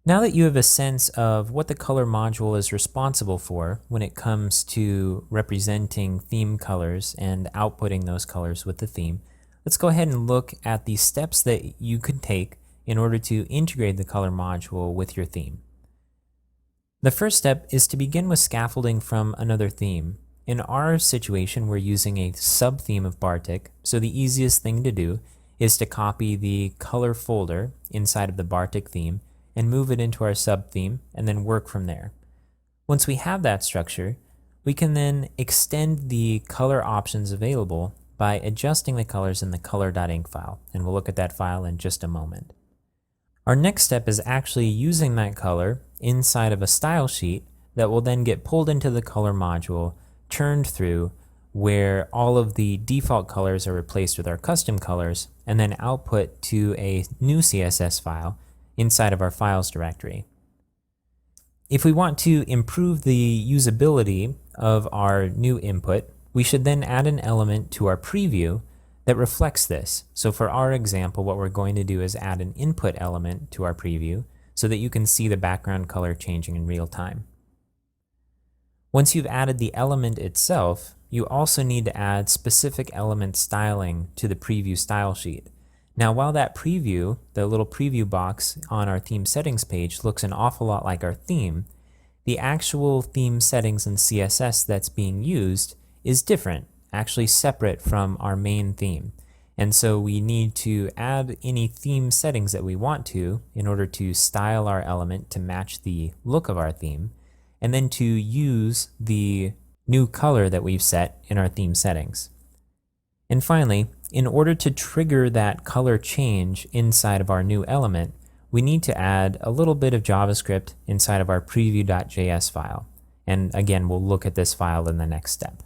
Now that you have a sense of what the color module is responsible for when it comes to representing theme colors and outputting those colors with the theme, let's go ahead and look at the steps that you could take in order to integrate the color module with your theme. The first step is to begin with scaffolding from another theme. In our situation, we're using a sub-theme of Bartic, so the easiest thing to do is to copy the color folder inside of the Bartic theme and move it into our sub-theme and then work from there. Once we have that structure, we can then extend the color options available by adjusting the colors in the color.inc file, and we'll look at that file in just a moment. Our next step is actually using that color inside of a style sheet that will then get pulled into the color module, churned through, where all of the default colors are replaced with our custom colors, and then output to a new CSS file inside of our files directory. If we want to improve the usability of our new input, we should then add an element to our preview that reflects this. So for our example, what we're going to do is add an input element to our preview so that you can see the background color changing in real time. Once you've added the element itself, you also need to add specific element styling to the preview style sheet. Now, while that preview, the little preview box on our theme settings page, looks an awful lot like our theme, the actual theme settings and CSS that's being used is different, actually separate from our main theme. And so we need to add any theme settings that we want to in order to style our element to match the look of our theme, and then to use the new color that we've set in our theme settings. And finally, in order to trigger that color change inside of our new element, we need to add a little bit of JavaScript inside of our preview.js file. And again, we'll look at this file in the next step.